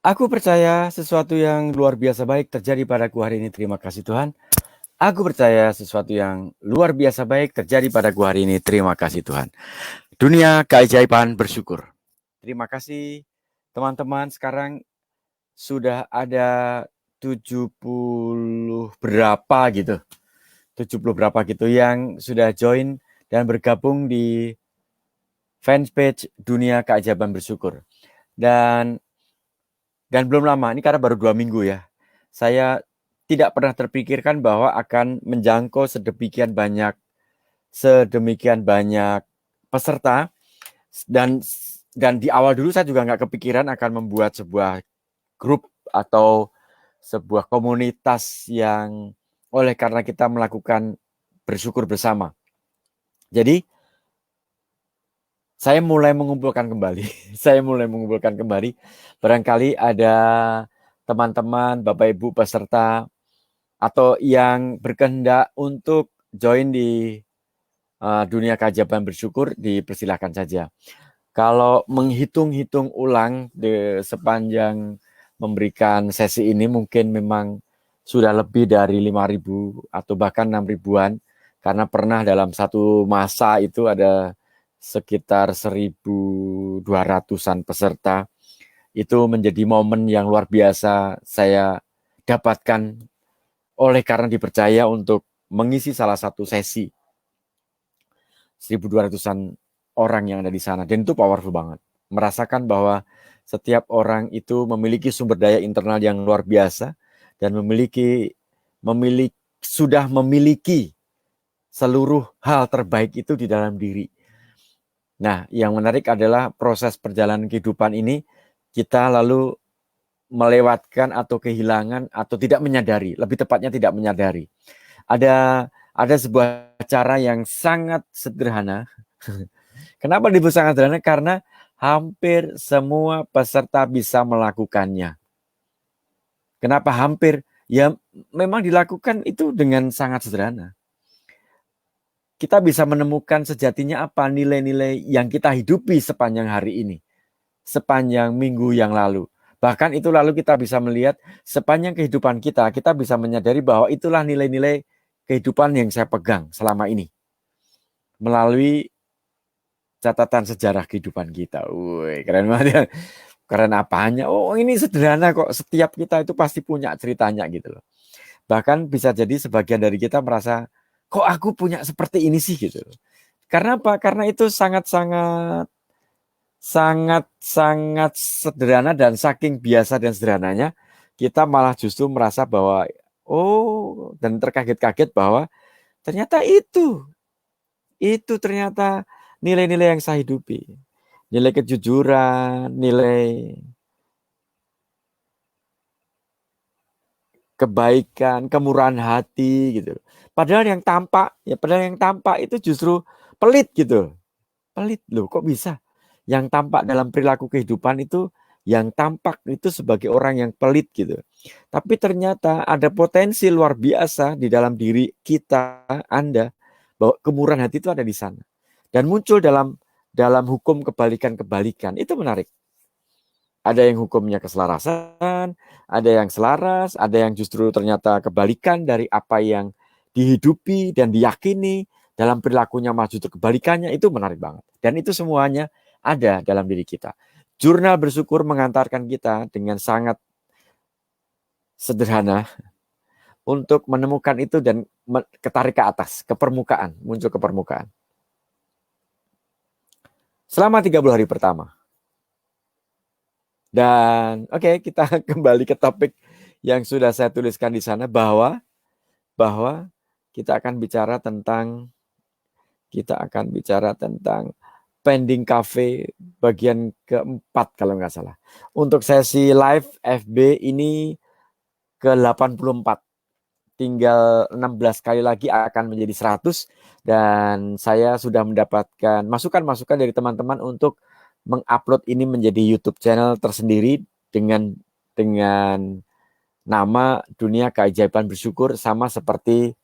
Aku percaya sesuatu yang luar biasa baik terjadi padaku hari ini. Terima kasih Tuhan. Aku percaya sesuatu yang luar biasa baik terjadi padaku hari ini. Terima kasih Tuhan. Dunia keajaiban bersyukur. Terima kasih teman-teman. Sekarang sudah ada 70 berapa gitu. 70 berapa gitu yang sudah join dan bergabung di fanpage Dunia Keajaiban Bersyukur. Dan belum lama, ini karena baru 2 minggu ya, saya tidak pernah terpikirkan bahwa akan menjangkau sedemikian banyak peserta. Dan di awal dulu saya juga nggak kepikiran akan membuat sebuah grup atau sebuah komunitas yang oleh karena kita melakukan bersyukur bersama. Jadi saya mulai mengumpulkan kembali. Barangkali ada teman-teman, Bapak Ibu peserta atau yang berkehendak untuk join di Dunia Keajaiban Bersyukur, dipersilahkan saja. Kalau menghitung-hitung ulang sepanjang memberikan sesi ini, mungkin memang sudah lebih dari 5.000 atau bahkan 6.000-an, karena pernah dalam satu masa itu ada sekitar 1.200-an peserta. Itu menjadi momen yang luar biasa saya dapatkan oleh karena dipercaya untuk mengisi salah satu sesi 1.200-an orang yang ada di sana. Dan itu powerful banget. Merasakan bahwa setiap orang itu memiliki sumber daya internal yang luar biasa dan sudah memiliki seluruh hal terbaik itu di dalam diri. Nah, yang menarik adalah proses perjalanan kehidupan ini kita lalu melewatkan atau kehilangan atau tidak menyadari, lebih tepatnya tidak menyadari. Ada sebuah cara yang sangat sederhana. Kenapa disebut sangat sederhana? Karena hampir semua peserta bisa melakukannya. Kenapa hampir? Ya memang dilakukan itu dengan sangat sederhana. Kita bisa menemukan sejatinya apa nilai-nilai yang kita hidupi sepanjang hari ini, sepanjang minggu yang lalu. Bahkan itu lalu kita bisa melihat sepanjang kehidupan kita bisa menyadari bahwa itulah nilai-nilai kehidupan yang saya pegang selama ini. Melalui catatan sejarah kehidupan kita. Wih, keren banget ya. Keren apanya? Oh, ini sederhana kok. Setiap kita itu pasti punya ceritanya gitu loh. Bahkan bisa jadi sebagian dari kita merasa, kok aku punya seperti ini sih gitu. Karena apa? Karena itu sangat-sangat sederhana, dan saking biasa dan sederhananya kita malah justru merasa bahwa dan terkaget-kaget bahwa ternyata itu ternyata nilai-nilai yang saya hidupi. Nilai kejujuran, nilai kebaikan, kemurahan hati gitu. Padahal yang tampak itu justru pelit gitu. Pelit loh, kok bisa? Yang tampak dalam perilaku kehidupan itu, yang tampak itu sebagai orang yang pelit gitu. Tapi ternyata ada potensi luar biasa di dalam diri kita, Anda, bahwa kemurahan hati itu ada di sana. Dan muncul dalam hukum kebalikan-kebalikan. Itu menarik. Ada yang hukumnya keselarasan, ada yang selaras, ada yang justru ternyata kebalikan dari apa yang dihidupi dan diyakini, dalam perilakunya malah justru kebalikannya. Itu menarik banget. Dan itu semuanya ada dalam diri kita. Jurnal bersyukur mengantarkan kita dengan sangat sederhana untuk menemukan itu dan ketarik ke atas, ke permukaan, muncul ke permukaan. Selama 30 hari pertama. Dan kita kembali ke topik yang sudah saya tuliskan di sana, bahwa kita akan bicara tentang Pending Cafe bagian keempat kalau nggak salah. Untuk sesi live FB ini ke-84. Tinggal 16 kali lagi akan menjadi 100, dan saya sudah mendapatkan masukan-masukan dari teman-teman untuk mengupload ini menjadi YouTube channel tersendiri dengan nama Dunia Keajaiban Bersyukur, sama seperti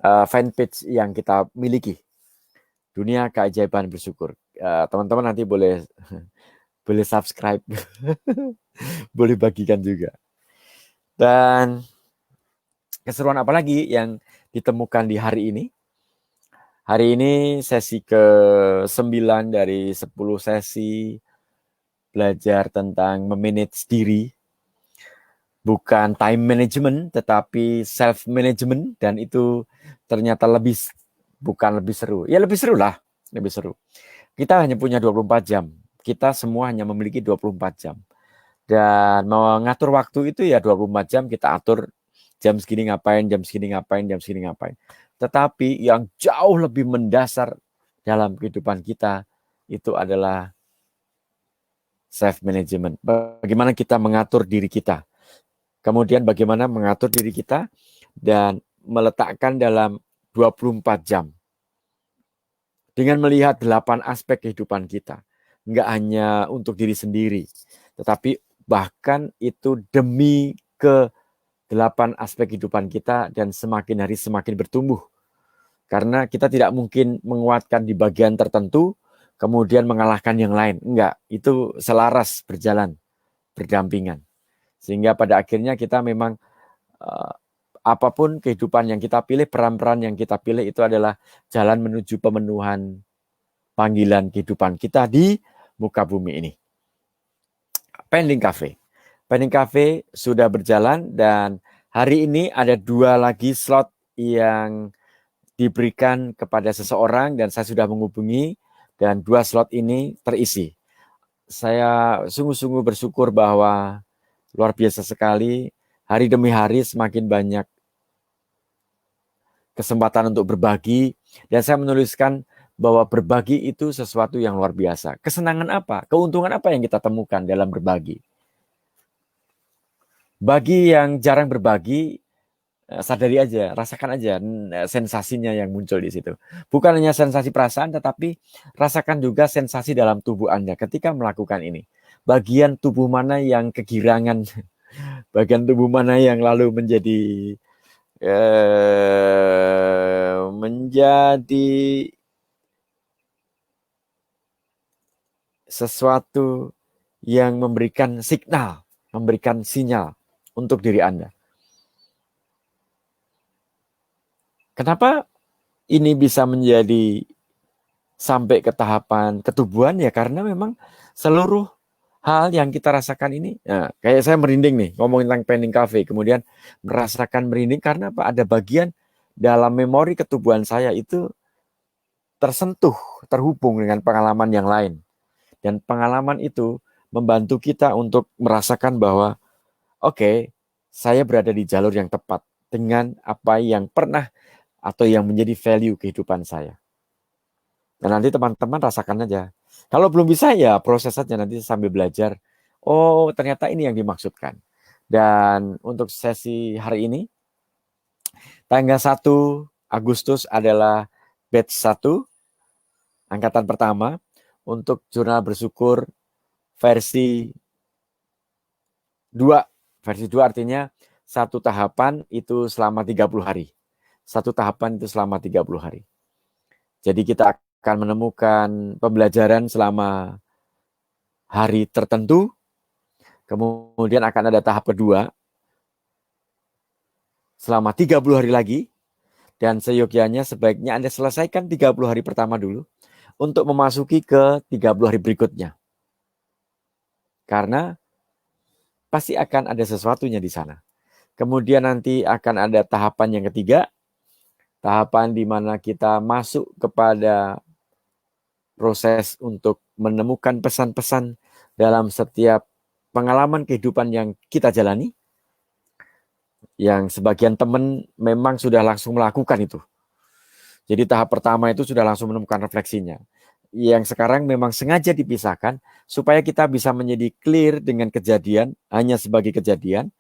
fanpage yang kita miliki, Dunia Keajaiban Bersyukur. teman-teman nanti boleh subscribe, boleh bagikan juga. Dan keseruan apa lagi yang ditemukan di hari ini? Hari ini sesi ke-9 dari 10 sesi belajar tentang memanage diri. Bukan time management, tetapi self management, dan itu ternyata bukan lebih seru. Ya lebih seru lah, lebih seru. Kita hanya punya 24 jam. Kita semua hanya memiliki 24 jam. Dan mengatur waktu itu ya 24 jam kita atur, jam segini ngapain, jam segini ngapain, jam segini ngapain. Tetapi yang jauh lebih mendasar dalam kehidupan kita itu adalah self management. Bagaimana kita mengatur diri kita. Kemudian bagaimana mengatur diri kita dan meletakkan dalam 24 jam. Dengan melihat 8 aspek kehidupan kita. Enggak hanya untuk diri sendiri, tetapi bahkan itu demi ke 8 aspek kehidupan kita dan semakin hari semakin bertumbuh. Karena kita tidak mungkin menguatkan di bagian tertentu, kemudian mengalahkan yang lain. Enggak, itu selaras berjalan, berdampingan. Sehingga pada akhirnya kita memang apapun kehidupan yang kita pilih, peran-peran yang kita pilih itu adalah jalan menuju pemenuhan panggilan kehidupan kita di muka bumi ini. Pending Cafe. Pending Cafe sudah berjalan dan hari ini ada 2 lagi slot yang diberikan kepada seseorang dan saya sudah menghubungi dan 2 slot ini terisi. Saya sungguh-sungguh bersyukur bahwa luar biasa sekali, hari demi hari semakin banyak kesempatan untuk berbagi, dan saya menuliskan bahwa berbagi itu sesuatu yang luar biasa. Kesenangan apa? Keuntungan apa yang kita temukan dalam berbagi? Bagi yang jarang berbagi, sadari aja, rasakan aja sensasinya yang muncul di situ. Bukan hanya sensasi perasaan, tetapi rasakan juga sensasi dalam tubuh Anda ketika melakukan ini. Bagian tubuh mana yang kegirangan, bagian tubuh mana yang lalu menjadi sesuatu yang memberikan signal, memberikan sinyal untuk diri Anda. Kenapa ini bisa menjadi sampai ke tahapan ketubuhan? Ya karena memang seluruh hal yang kita rasakan ini, nah, kayak saya merinding nih ngomongin tentang Pending Cafe, kemudian merasakan merinding karena apa? Ada bagian dalam memori ketubuhan saya itu tersentuh, terhubung dengan pengalaman yang lain. Dan pengalaman itu membantu kita untuk merasakan bahwa oke, saya berada di jalur yang tepat dengan apa yang pernah atau yang menjadi value kehidupan saya. Dan nanti teman-teman rasakan aja. Kalau belum bisa ya proses saja nanti sambil belajar. Oh, ternyata ini yang dimaksudkan. Dan untuk sesi hari ini, tanggal 1 Agustus adalah batch 1, angkatan pertama, untuk jurnal bersyukur versi 2. Versi 2 artinya satu tahapan itu selama 30 hari. Satu tahapan itu selama 30 hari. Jadi kita akan menemukan pembelajaran selama hari tertentu, kemudian akan ada tahap kedua selama 30 hari lagi, dan seyogyanya sebaiknya Anda selesaikan 30 hari pertama dulu untuk memasuki ke 30 hari berikutnya. Karena pasti akan ada sesuatunya di sana. Kemudian nanti akan ada tahapan yang ketiga, tahapan di mana kita masuk kepada proses untuk menemukan pesan-pesan dalam setiap pengalaman kehidupan yang kita jalani, yang sebagian teman memang sudah langsung melakukan itu. Jadi tahap pertama itu sudah langsung menemukan refleksinya. Yang sekarang memang sengaja dipisahkan supaya kita bisa menjadi clear dengan kejadian, hanya sebagai kejadian,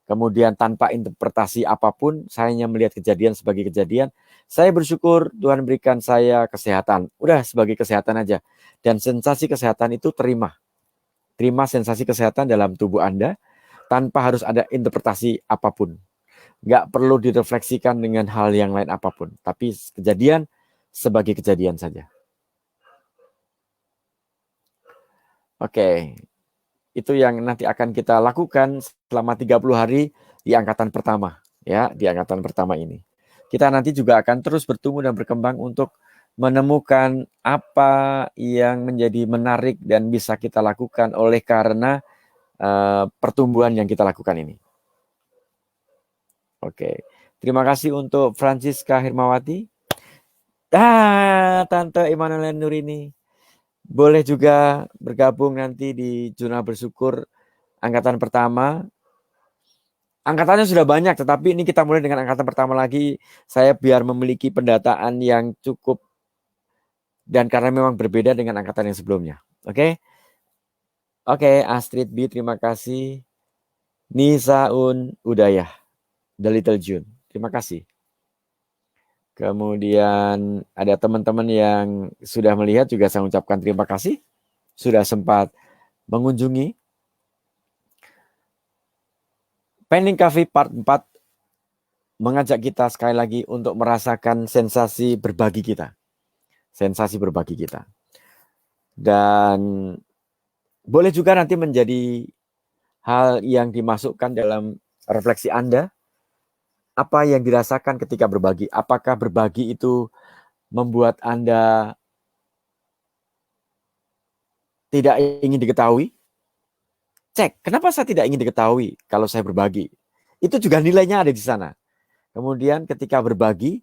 kemudian tanpa interpretasi apapun, saya hanya melihat kejadian sebagai kejadian. Saya bersyukur Tuhan berikan saya kesehatan. Udah sebagai kesehatan aja. Dan sensasi kesehatan itu terima. Terima sensasi kesehatan dalam tubuh Anda tanpa harus ada interpretasi apapun. Nggak perlu direfleksikan dengan hal yang lain apapun. Tapi kejadian sebagai kejadian saja. Oke, itu yang nanti akan kita lakukan selama 30 hari di angkatan pertama, ya, di angkatan pertama ini. Kita nanti juga akan terus bertumbuh dan berkembang untuk menemukan apa yang menjadi menarik dan bisa kita lakukan oleh karena pertumbuhan yang kita lakukan ini. Oke, terima kasih untuk Francisca Hermawati. Tante Emanuela Nurini. Boleh juga bergabung nanti di Jurnal Bersyukur angkatan pertama. Angkatannya sudah banyak, tetapi ini kita mulai dengan angkatan pertama lagi. Saya biar memiliki pendataan yang cukup dan karena memang berbeda dengan angkatan yang sebelumnya. Oke? Oke, Astrid B, terima kasih. Nisaun Udayah, The Little June. Terima kasih. Kemudian ada teman-teman yang sudah melihat juga saya ucapkan terima kasih. Sudah sempat mengunjungi Pending Cafe Part 4 mengajak kita sekali lagi untuk merasakan sensasi berbagi kita. Sensasi berbagi kita. Dan boleh juga nanti menjadi hal yang dimasukkan dalam refleksi Anda. Apa yang dirasakan ketika berbagi? Apakah berbagi itu membuat Anda tidak ingin diketahui? Cek, kenapa saya tidak ingin diketahui kalau saya berbagi? Itu juga nilainya ada di sana. Kemudian ketika berbagi,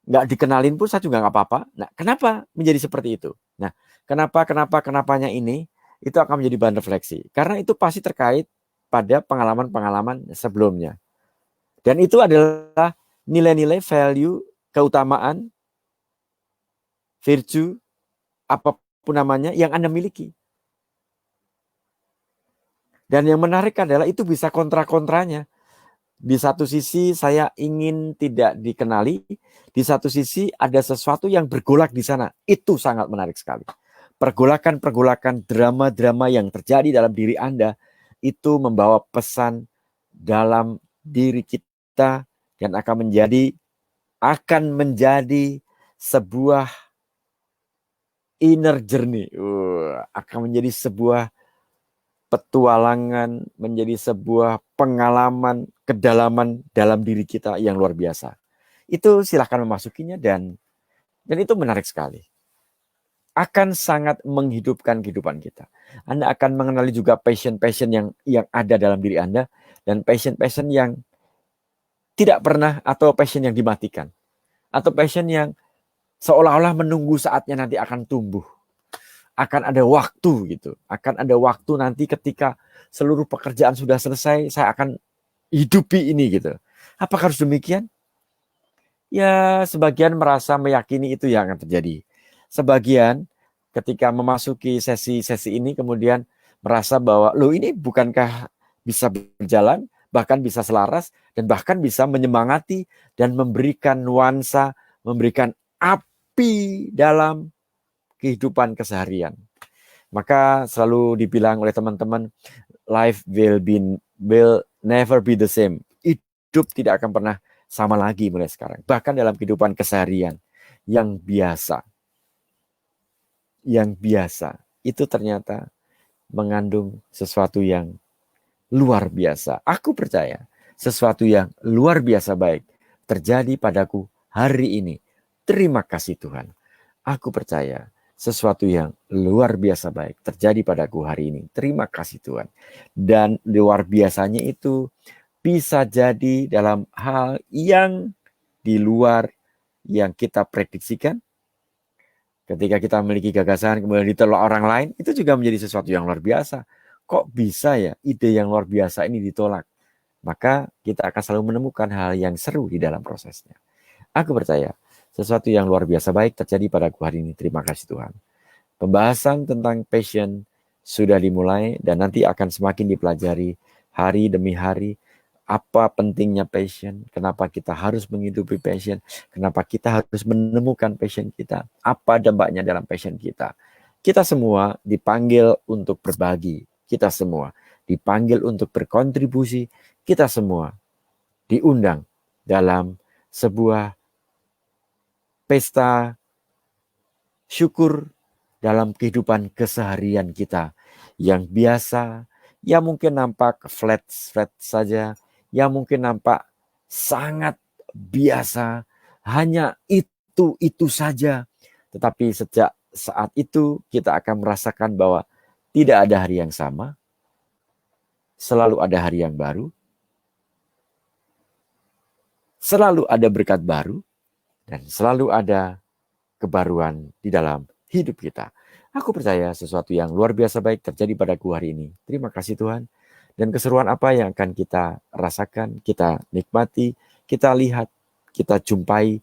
nggak dikenalin pun saya juga nggak apa-apa. Nah, kenapa menjadi seperti itu? Nah, kenapanya ini, itu akan menjadi bahan refleksi. Karena itu pasti terkait pada pengalaman-pengalaman sebelumnya. Dan itu adalah nilai-nilai, value, keutamaan, virtue, apapun namanya yang Anda miliki. Dan yang menarik adalah itu bisa kontra-kontranya. Di satu sisi saya ingin tidak dikenali, di satu sisi ada sesuatu yang bergolak di sana. Itu sangat menarik sekali. Pergolakan-pergolakan, drama-drama yang terjadi dalam diri Anda itu membawa pesan dalam diri kita dan akan menjadi sebuah inner journey. Akan menjadi sebuah petualangan, menjadi sebuah pengalaman kedalaman dalam diri kita yang luar biasa. Itu silahkan memasukinya dan itu menarik sekali. Akan sangat menghidupkan kehidupan kita. Anda akan mengenali juga passion-passion yang ada dalam diri Anda dan passion-passion yang tidak pernah atau passion yang dimatikan. Atau passion yang seolah-olah menunggu saatnya nanti akan tumbuh. Akan ada waktu gitu. Akan ada waktu nanti ketika seluruh pekerjaan sudah selesai, saya akan hidupi ini gitu. Apakah harus demikian? Ya, sebagian merasa meyakini itu yang akan terjadi. Sebagian ketika memasuki sesi-sesi ini kemudian merasa bahwa loh ini bukankah bisa berjalan, bahkan bisa selaras, dan bahkan bisa menyemangati dan memberikan nuansa, memberikan api dalam kehidupan keseharian. Maka selalu dibilang oleh teman-teman, life will never be the same. Hidup tidak akan pernah sama lagi mulai sekarang. Bahkan dalam kehidupan keseharian yang biasa itu ternyata mengandung sesuatu yang luar biasa. Aku percaya sesuatu yang luar biasa baik terjadi padaku hari ini. Terima kasih Tuhan. Aku percaya sesuatu yang luar biasa baik terjadi padaku hari ini. Terima kasih Tuhan. Dan luar biasanya itu bisa jadi dalam hal yang di luar yang kita prediksikan. Ketika kita memiliki gagasan kemudian ditolak orang lain, itu juga menjadi sesuatu yang luar biasa. Kok bisa ya ide yang luar biasa ini ditolak? Maka kita akan selalu menemukan hal yang seru di dalam prosesnya. Aku percaya sesuatu yang luar biasa baik terjadi padaku hari ini. Terima kasih Tuhan. Pembahasan tentang passion sudah dimulai dan nanti akan semakin dipelajari hari demi hari. Apa pentingnya passion, kenapa kita harus menghidupi passion, kenapa kita harus menemukan passion kita, apa dampaknya dalam passion kita. Kita semua dipanggil untuk berbagi, kita semua dipanggil untuk berkontribusi, kita semua diundang dalam sebuah pesta syukur dalam kehidupan keseharian kita yang biasa, yang mungkin nampak flat saja, yang mungkin nampak sangat biasa, hanya itu saja. Tetapi sejak saat itu kita akan merasakan bahwa tidak ada hari yang sama, selalu ada hari yang baru, selalu ada berkat baru, dan selalu ada kebaruan di dalam hidup kita. Aku percaya sesuatu yang luar biasa baik terjadi padaku hari ini. Terima kasih Tuhan. Dan keseruan apa yang akan kita rasakan, kita nikmati, kita lihat, kita jumpai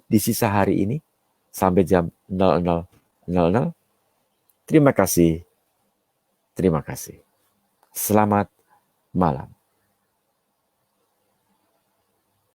di sisa hari ini sampai jam 00.00. Terima kasih. Terima kasih. Selamat malam.